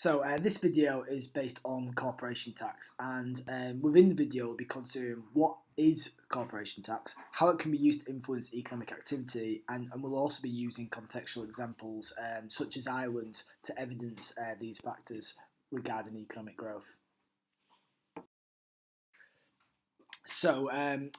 This video is based on corporation tax, and within the video we'll be considering what is corporation tax, how it can be used to influence economic activity, and we'll also be using contextual examples such as Ireland to evidence these factors regarding economic growth.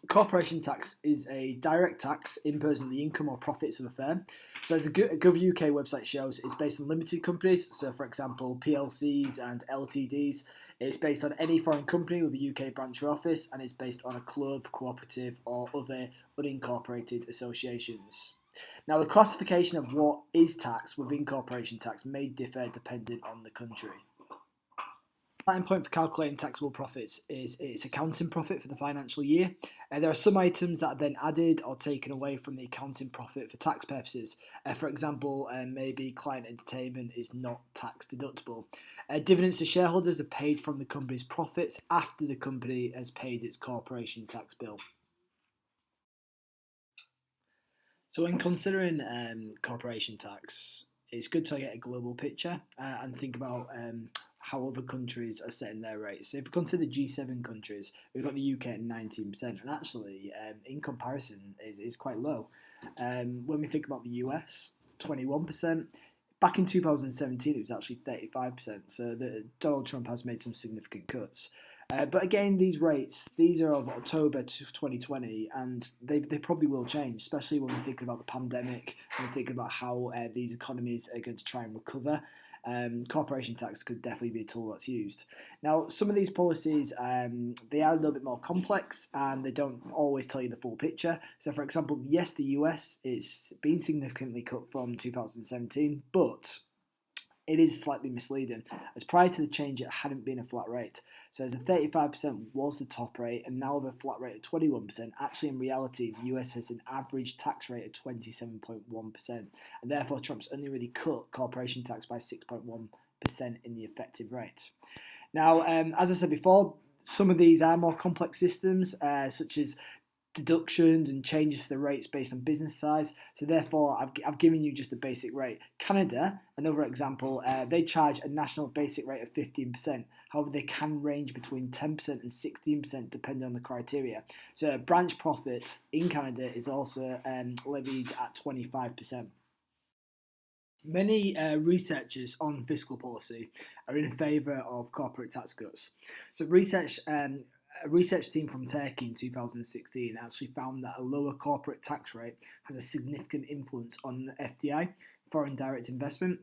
Corporation tax is a direct tax imposed on the income or profits of a firm. So as the Gov.uk website shows, it's based on limited companies. So for example, PLCs and LTDs. It's based on any foreign company with a UK branch or office, and it's based on a club, cooperative or other unincorporated associations. Now, the classification of what is tax within corporation tax may differ depending on the country. Starting point for calculating taxable profits is its accounting profit for the financial year. There are some items that are then added or taken away from the accounting profit for tax purposes. For example, maybe client entertainment is not tax deductible. Dividends to shareholders are paid from the company's profits after the company has paid its corporation tax bill. So when considering corporation tax, it's good to get a global picture and think about how other countries are setting their rates. So if we consider G7 countries, we've got the UK at 19%, and actually, in comparison, is quite low. When we think about the US, 21%. Back in 2017, it was actually 35%. So Donald Trump has made some significant cuts. But again, these rates, these are of October 2020, and they probably will change, especially when we're thinking about the pandemic and we're thinking about how these economies are going to try and recover. Corporation tax could definitely be a tool that's used. Now, some of these policies, they are a little bit more complex and they don't always tell you the full picture. So, for example, yes, the US is being significantly cut from 2017, but it is slightly misleading, as prior to the change it hadn't been a flat rate. So as the 35% was the top rate, and now with a flat rate of 21%, actually in reality the US has an average tax rate of 27.1%, and therefore Trump's only really cut corporation tax by 6.1% in the effective rate. Now, as I said before, some of these are more complex systems, such as deductions and changes to the rates based on business size. So therefore, I've given you just a basic rate. Canada, another example, they charge a national basic rate of 15%. However, they can range between 10% and 16% depending on the criteria. So a branch profit in Canada is also levied at 25%. Many researchers on fiscal policy are in favour of corporate tax cuts. So a research team from Turkey in 2016 actually found that a lower corporate tax rate has a significant influence on FDI, foreign direct investment,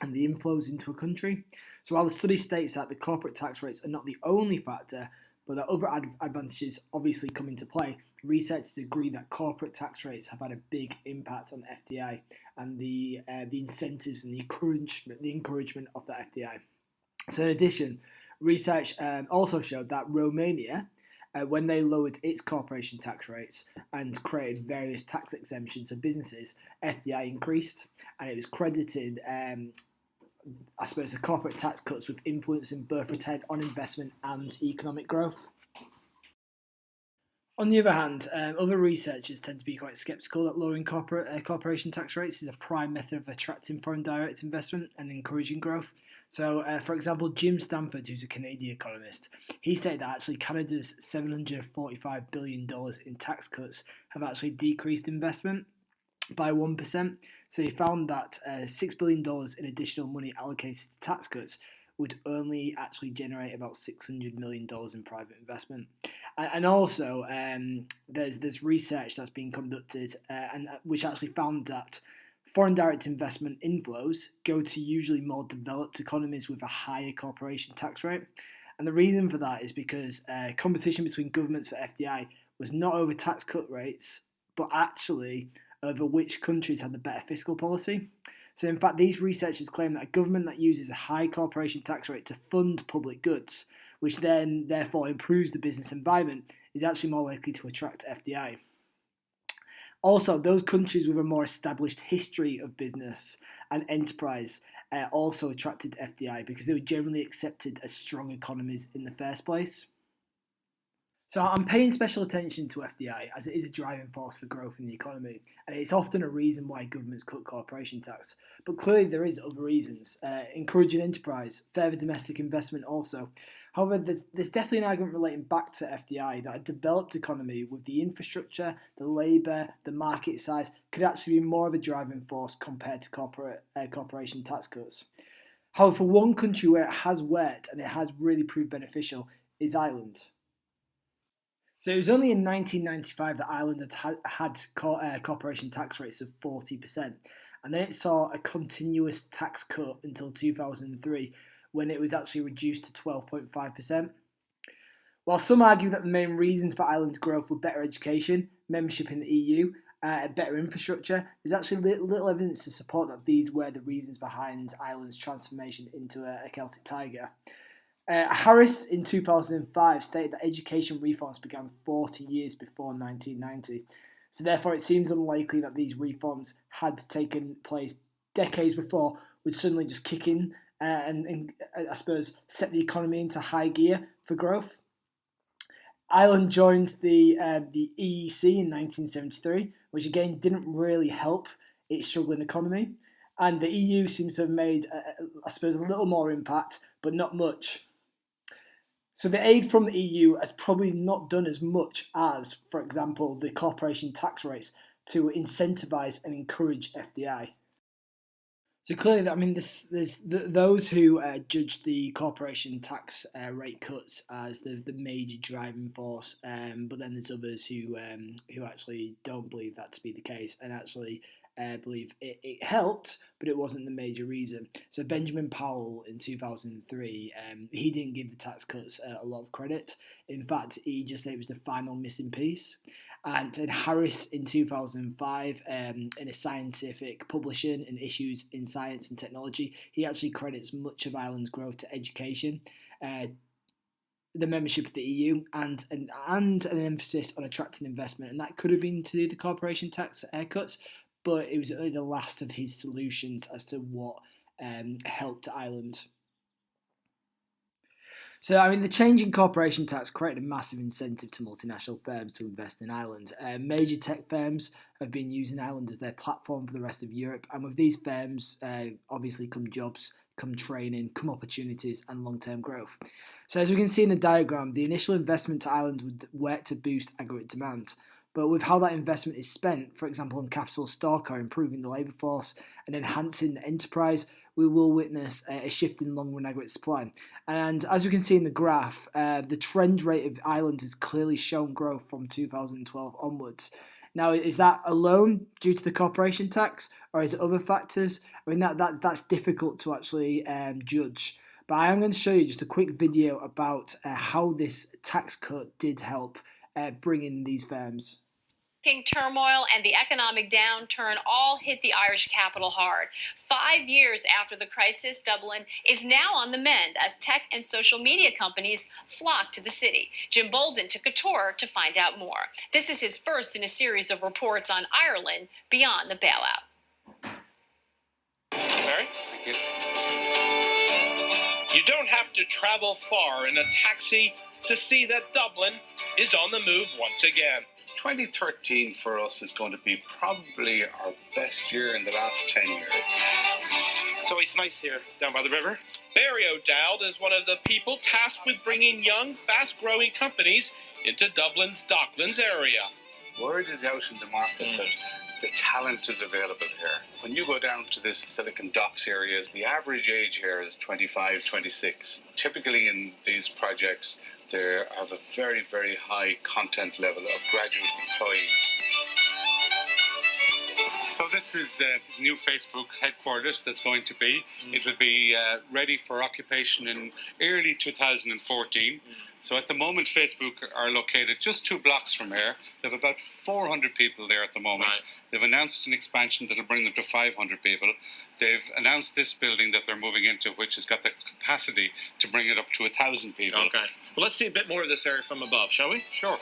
and the inflows into a country. So while the study states that the corporate tax rates are not the only factor, but that other advantages obviously come into play, researchers agree that corporate tax rates have had a big impact on FDI and the incentives and the encouragement of that FDI. So in addition, research also showed that Romania, when they lowered its corporation tax rates and created various tax exemptions for businesses, FDI increased, and it was credited, I suppose, the corporate tax cuts with influencing both return on investment and economic growth. On the other hand, other researchers tend to be quite sceptical that lowering corporation tax rates is a prime method of attracting foreign direct investment and encouraging growth. So, for example, Jim Stanford, who's a Canadian economist, he said that actually Canada's $745 billion in tax cuts have actually decreased investment by 1%. So he found that $6 billion in additional money allocated to tax cuts would only actually generate about $600 million in private investment. And also, there's research that's been conducted and which actually found that foreign direct investment inflows go to usually more developed economies with a higher corporation tax rate. And the reason for that is because competition between governments for FDI was not over tax cut rates, but actually over which countries had the better fiscal policy. So in fact, these researchers claim that a government that uses a high corporation tax rate to fund public goods, which then therefore improves the business environment, is actually more likely to attract FDI. Also, those countries with a more established history of business and enterprise also attracted FDI because they were generally accepted as strong economies in the first place. So I'm paying special attention to FDI as it is a driving force for growth in the economy, and it's often a reason why governments cut corporation tax. But clearly there is other reasons, encouraging enterprise, further domestic investment also. However, there's definitely an argument relating back to FDI that a developed economy with the infrastructure, the labour, the market size could actually be more of a driving force compared to corporation tax cuts. However, one country where it has worked and it has really proved beneficial is Ireland. So it was only in 1995 that Ireland had corporation tax rates of 40%, and then it saw a continuous tax cut until 2003, when it was actually reduced to 12.5%. While some argue that the main reasons for Ireland's growth were better education, membership in the EU, better infrastructure, there's actually little evidence to support that these were the reasons behind Ireland's transformation into a Celtic tiger. Harris in 2005 stated that education reforms began 40 years before 1990. So therefore it seems unlikely that these reforms had taken place decades before would suddenly just kick in and I suppose set the economy into high gear for growth. Ireland joined the EEC in 1973, which again didn't really help its struggling economy. And the EU seems to have made, I suppose, a little more impact, but not much. So the aid from the EU has probably not done as much as, for example, the corporation tax rates to incentivise and encourage FDI. So clearly, I mean, there's those who judge the corporation tax rate cuts as the major driving force, but then there's others who actually don't believe that to be the case and actually believe it helped, but it wasn't the major reason. So Benjamin Powell in 2003, he didn't give the tax cuts a lot of credit. In fact, he just said it was the final missing piece. And in Harris in 2005, in a scientific publishing in Issues in Science and Technology, he actually credits much of Ireland's growth to education, the membership of the EU, and an emphasis on attracting investment. And that could have been to do the corporation tax cuts, but it was only the last of his solutions as to what helped Ireland. So, I mean, the change in corporation tax created a massive incentive to multinational firms to invest in Ireland. Major tech firms have been using Ireland as their platform for the rest of Europe, and with these firms, obviously come jobs, come training, come opportunities, and long-term growth. So, as we can see in the diagram, the initial investment to Ireland would work to boost aggregate demand. But with how that investment is spent, for example, on capital stock or improving the labour force and enhancing the enterprise, we will witness a shift in long-run aggregate supply. And as we can see in the graph, the trend rate of Ireland has clearly shown growth from 2012 onwards. Now, is that alone due to the corporation tax, or is it other factors? I mean, that's difficult to actually judge. But I am going to show you just a quick video about how this tax cut did help bring in these firms. Turmoil and the economic downturn all hit the Irish capital hard. 5 years after the crisis, Dublin is now on the mend as tech and social media companies flock to the city. Jim Bolden took a tour to find out more. This is his first in a series of reports on Ireland beyond the bailout. Barry? Thank you. You don't have to travel far in a taxi to see that Dublin is on the move once again. 2013 for us is going to be probably our best year in the last 10 years. It's always nice here down by the river. Barry O'Dowd is one of the people tasked with bringing young, fast-growing companies into Dublin's Docklands area. Word is out in the market that the talent is available here. When you go down to this Silicon Docks areas, the average age here is 25, 26. Typically in these projects, they have a very, very high content level of graduate employees. So this is new Facebook headquarters that's going to be. It will be ready for occupation in early 2014. So at the moment, Facebook are located just 2 blocks from here. They have about 400 people there at the moment. Right. They've announced an expansion that will bring them to 500 people. They've announced this building that they're moving into, which has got the capacity to bring it up to 1,000 people. Okay. Well, let's see a bit more of this area from above, shall we? Sure.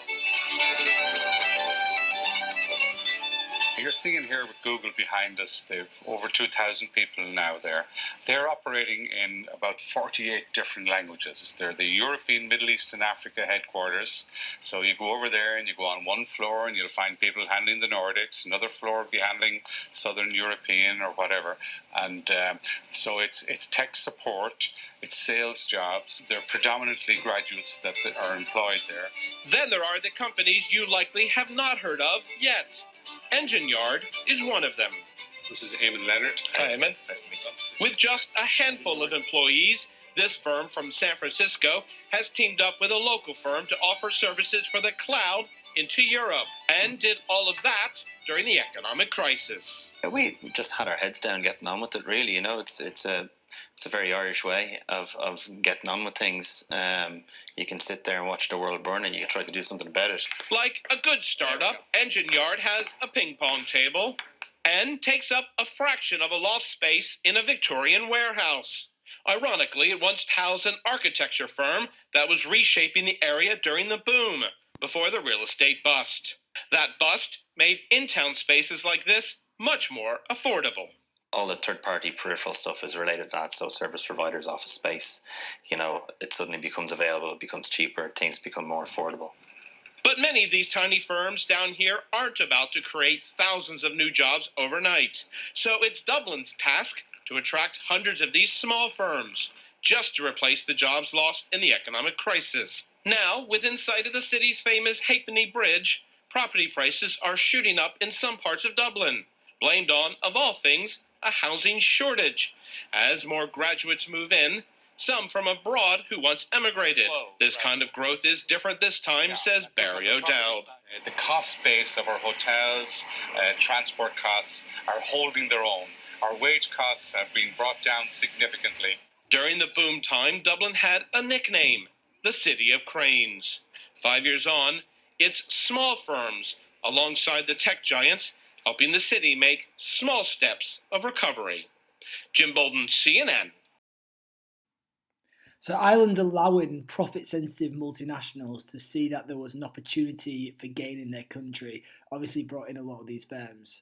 You're seeing here with Google behind us, they've over 2,000 people now there. They're operating in about 48 different languages. They're the European, Middle East and Africa headquarters. So you go over there and you go on one floor and you'll find people handling the Nordics, another floor will be handling Southern European or whatever. And so it's tech support, it's sales jobs. They're predominantly graduates that are employed there. Then there are the companies you likely have not heard of yet. Engine Yard is one of them. This is Eamon Leonard. Hi, Eamon. Nice to meet you. With just a handful of employees, this firm from San Francisco has teamed up with a local firm to offer services for the cloud into Europe, and did all of that during the economic crisis. We just had our heads down getting on with it, really. You know, it's a very Irish way of getting on with things. You can sit there and watch the world burn and you can try to do something about it. Like a good startup, Engine Yard has a ping pong table and takes up a fraction of a loft space in a Victorian warehouse. Ironically, it once housed an architecture firm that was reshaping the area during the boom, before the real estate bust. That bust made in-town spaces like this much more affordable. All the third-party peripheral stuff is related to that, so service providers, office space, you know, it suddenly becomes available, it becomes cheaper, things become more affordable. But many of these tiny firms down here aren't about to create thousands of new jobs overnight. So it's Dublin's task to attract hundreds of these small firms, just to replace the jobs lost in the economic crisis. Now, within sight of the city's famous Halfpenny Bridge, property prices are shooting up in some parts of Dublin, blamed on, of all things, a housing shortage. As more graduates move in, some from abroad who once emigrated. This kind of growth is different this time, says Barry O'Dowd. The cost base of our hotels, transport costs are holding their own. Our wage costs have been brought down significantly. During the boom time, Dublin had a nickname, the City of Cranes. 5 years on, it's small firms, alongside the tech giants, helping the city make small steps of recovery. Jim Bolden, CNN. So Ireland allowing profit-sensitive multinationals to see that there was an opportunity for gain in their country obviously brought in a lot of these firms.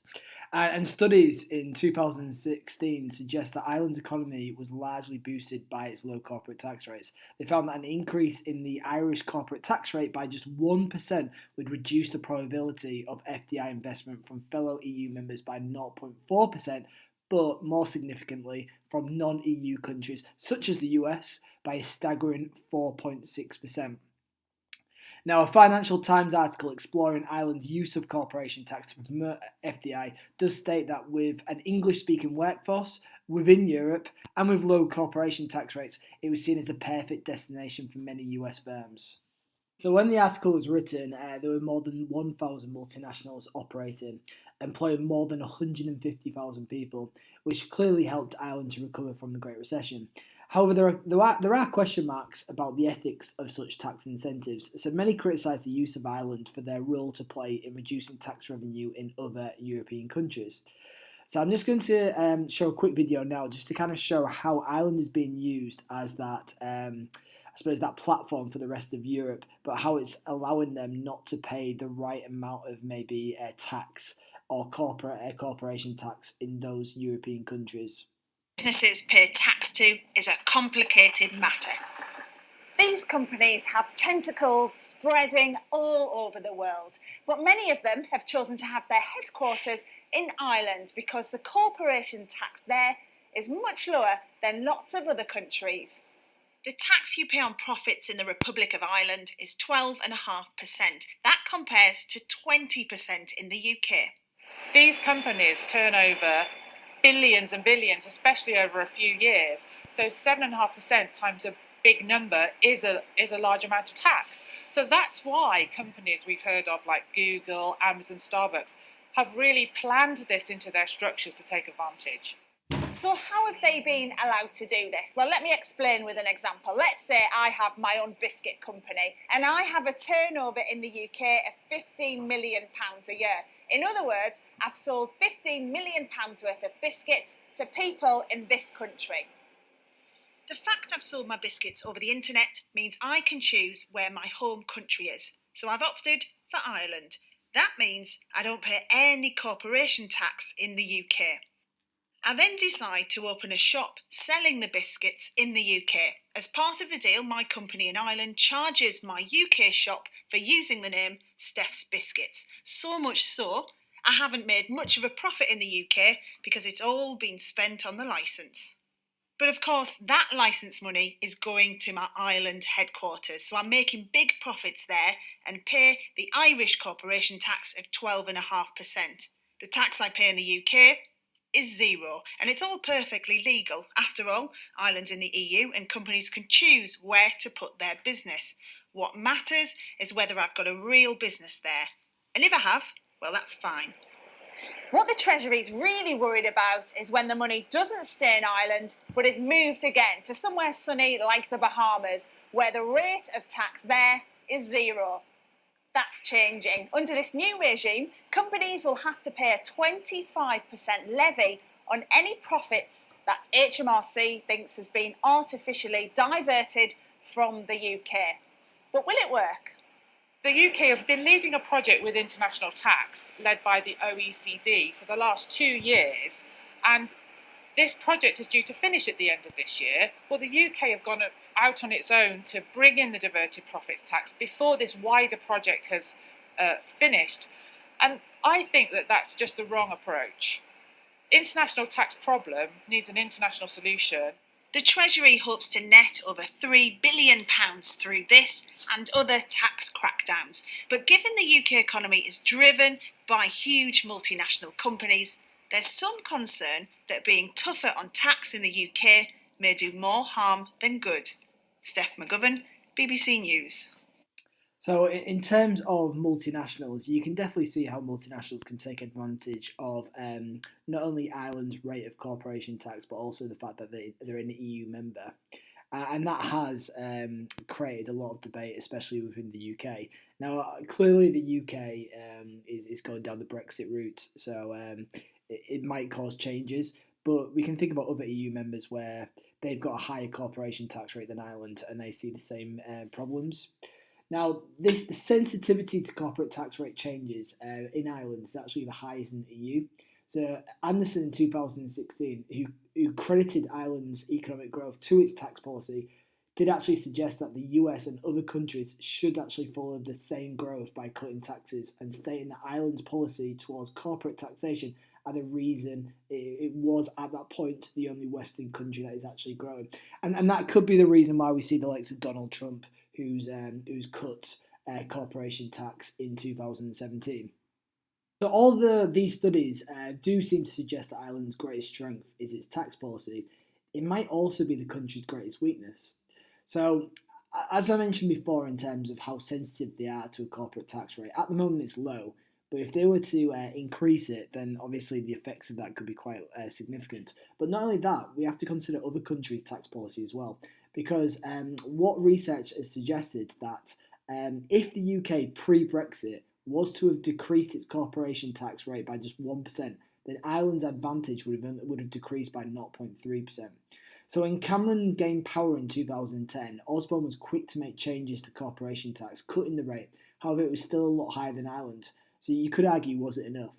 And studies in 2016 suggest that Ireland's economy was largely boosted by its low corporate tax rates. They found that an increase in the Irish corporate tax rate by just 1% would reduce the probability of FDI investment from fellow EU members by 0.4%, but more significantly from non-EU countries such as the US by a staggering 4.6%. Now, a Financial Times article exploring Ireland's use of corporation tax to promote FDI does state that with an English-speaking workforce within Europe and with low corporation tax rates, it was seen as a perfect destination for many US firms. So when the article was written, there were more than 1,000 multinationals operating, employing more than 150,000 people, which clearly helped Ireland to recover from the Great Recession. However, there are question marks about the ethics of such tax incentives, so many criticise the use of Ireland for their role to play in reducing tax revenue in other European countries. So I'm just going to show a quick video now just to kind of show how Ireland is being used as that, I suppose, that platform for the rest of Europe, but how it's allowing them not to pay the right amount of maybe tax or corporation tax in those European countries. Businesses pay tax to is a complicated matter. These companies have tentacles spreading all over the world, but many of them have chosen to have their headquarters in Ireland because the corporation tax there is much lower than lots of other countries. The tax you pay on profits in the Republic of Ireland is 12.5%. That compares to 20% in the UK. These companies turn over billions and billions, especially over a few years. So 7.5% times a big number is a large amount of tax. So that's why companies we've heard of like Google, Amazon, Starbucks have really planned this into their structures to take advantage. So how have they been allowed to do this? Well, let me explain with an example. Let's say I have my own biscuit company and I have a turnover in the UK of £15 million a year. In other words, I've sold £15 million worth of biscuits to people in this country. The fact I've sold my biscuits over the internet means I can choose where my home country is. So I've opted for Ireland. That means I don't pay any corporation tax in the UK. I then decide to open a shop selling the biscuits in the UK. As part of the deal, my company in Ireland charges my UK shop for using the name Steph's Biscuits. So much so, I haven't made much of a profit in the UK because it's all been spent on the licence. But of course, that licence money is going to my Ireland headquarters, so I'm making big profits there and pay the Irish corporation tax of 12.5%. The tax I pay in the UK is zero, and it's all perfectly legal. After all, Ireland's in the EU and companies can choose where to put their business. What matters is whether I've got a real business there. And if I have, well, that's fine. What the Treasury's really worried about is when the money doesn't stay in Ireland but is moved again to somewhere sunny like the Bahamas, where the rate of tax there is zero. That's changing. Under this new regime, companies will have to pay a 25% levy on any profits that HMRC thinks has been artificially diverted from the UK. But will it work? The UK have been leading a project with international tax led by the OECD for the last 2 years, and this project is due to finish at the end of this year. Well, the UK have gone out on its own to bring in the diverted profits tax before this wider project has finished. And I think that that's just the wrong approach. International tax problem needs an international solution. The Treasury hopes to net over £3 billion through this and other tax crackdowns. But given the UK economy is driven by huge multinational companies, there's some concern that being tougher on tax in the UK may do more harm than good. Steph McGovern, BBC News. So in terms of multinationals, you can definitely see how multinationals can take advantage of not only Ireland's rate of corporation tax, but also the fact that they're an EU member. And that has created a lot of debate, especially within the UK. Now, clearly the UK is going down the Brexit route, so it might cause changes. But we can think about other EU members where they've got a higher corporation tax rate than Ireland, and they see the same problems. Now, the sensitivity to corporate tax rate changes in Ireland is actually the highest in the EU. So Anderson in 2016, who credited Ireland's economic growth to its tax policy, did actually suggest that the US and other countries should actually follow the same growth by cutting taxes, and stating that Ireland's policy towards corporate taxation are the reason it was at that point the only Western country that is actually growing. And that could be the reason why we see the likes of Donald Trump, who's cut corporation tax in 2017. So all these studies do seem to suggest that Ireland's greatest strength is its tax policy. It might also be the country's greatest weakness. So, as I mentioned before, in terms of how sensitive they are to a corporate tax rate, at the moment it's low. But if they were to increase it, then obviously the effects of that could be quite significant. But not only that, we have to consider other countries' tax policy as well. Because what research has suggested that if the UK pre-Brexit was to have decreased its corporation tax rate by just 1%, then Ireland's advantage would have decreased by 0.3%. So when Cameron gained power in 2010, Osborne was quick to make changes to corporation tax, cutting the rate. However, it was still a lot higher than Ireland. So you could argue, was it enough?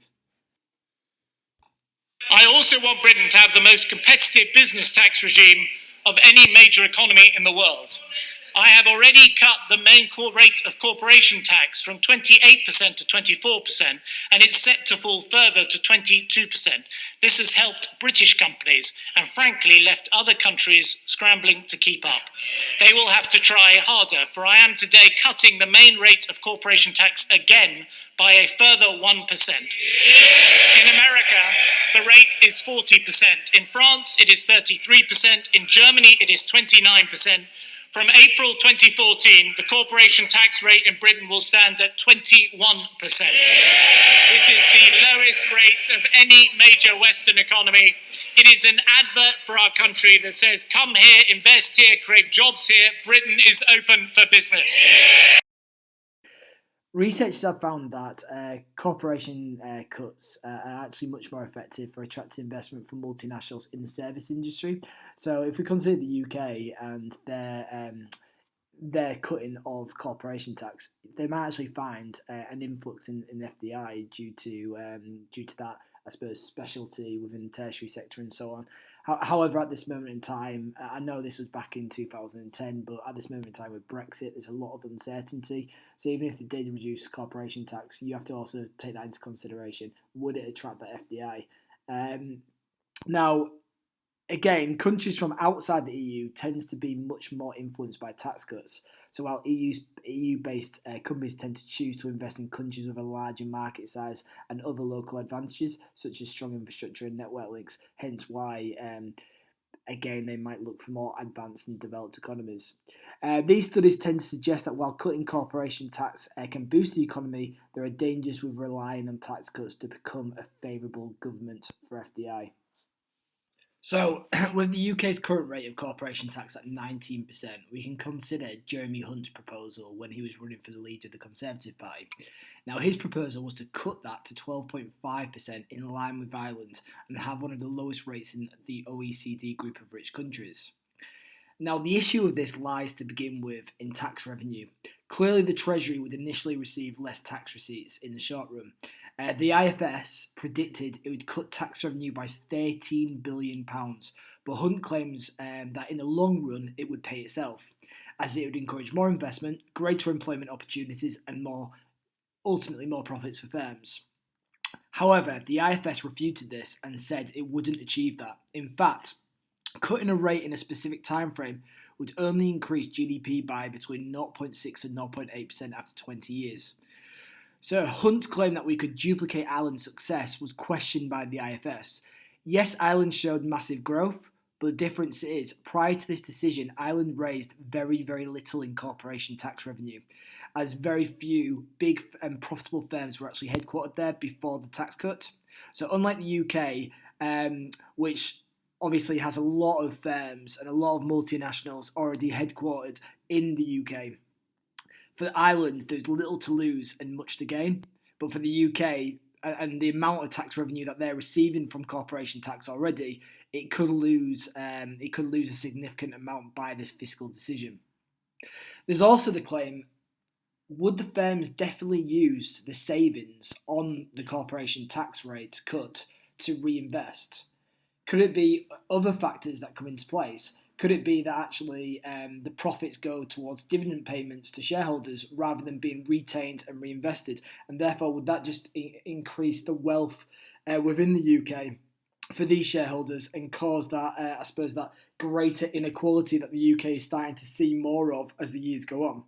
I also want Britain to have the most competitive business tax regime of any major economy in the world. I have already cut the main core rate of corporation tax from 28% to 24%, and it's set to fall further to 22%. This has helped British companies and frankly left other countries scrambling to keep up. They will have to try harder, for I am today cutting the main rate of corporation tax again by a further 1%. In America, the rate is 40%. In France, it is 33%. In Germany, it is 29%. From April 2014, the corporation tax rate in Britain will stand at 21%. This is the lowest rate of any major Western economy. It is an advert for our country that says, come here, invest here, create jobs here. Britain is open for business. Researchers have found that corporation cuts are actually much more effective for attracting investment from multinationals in the service industry. So if we consider the UK and their cutting of corporation tax, they might actually find an influx in FDI due to that, I suppose, specialty within the tertiary sector and so on. However, at this moment in time, I know this was back in 2010, but at this moment in time with Brexit, there's a lot of uncertainty. So even if they did reduce corporation tax, you have to also take that into consideration. Would it attract that FDI? Now, again, countries from outside the EU tends to be much more influenced by tax cuts. So while EU-based companies tend to choose to invest in countries with a larger market size and other local advantages, such as strong infrastructure and network links, hence why, again, they might look for more advanced and developed economies. These studies tend to suggest that while cutting corporation tax can boost the economy, there are dangers with relying on tax cuts to become a favourable government for FDI. So, with the UK's current rate of corporation tax at 19%, we can consider Jeremy Hunt's proposal when he was running for the lead of the Conservative Party. Now, his proposal was to cut that to 12.5% in line with Ireland and have one of the lowest rates in the OECD group of rich countries. Now, the issue of this lies to begin with in tax revenue. Clearly, the Treasury would initially receive less tax receipts in the short run. The IFS predicted it would cut tax revenue by £13 billion, but Hunt claims that in the long run it would pay itself, as it would encourage more investment, greater employment opportunities, and ultimately more profits for firms. However, the IFS refuted this and said it wouldn't achieve that. In fact, cutting a rate in a specific time frame would only increase GDP by between 0.6 and 0.8% after 20 years. So Hunt's claim that we could duplicate Ireland's success was questioned by the IFS. Yes, Ireland showed massive growth, but the difference is, prior to this decision, Ireland raised very, very little in corporation tax revenue, as very few big and profitable firms were actually headquartered there before the tax cut. So unlike the UK, which obviously has a lot of firms and a lot of multinationals already headquartered in the UK, for Ireland, there's little to lose and much to gain. But for the UK, and the amount of tax revenue that they're receiving from corporation tax already, it could lose a significant amount by this fiscal decision. There's also the claim, would the firms definitely use the savings on the corporation tax rate cut to reinvest? Could it be other factors that come into place? Could it be that actually the profits go towards dividend payments to shareholders rather than being retained and reinvested? And therefore, would that just increase the wealth within the UK for these shareholders and cause that, I suppose, that greater inequality that the UK is starting to see more of as the years go on?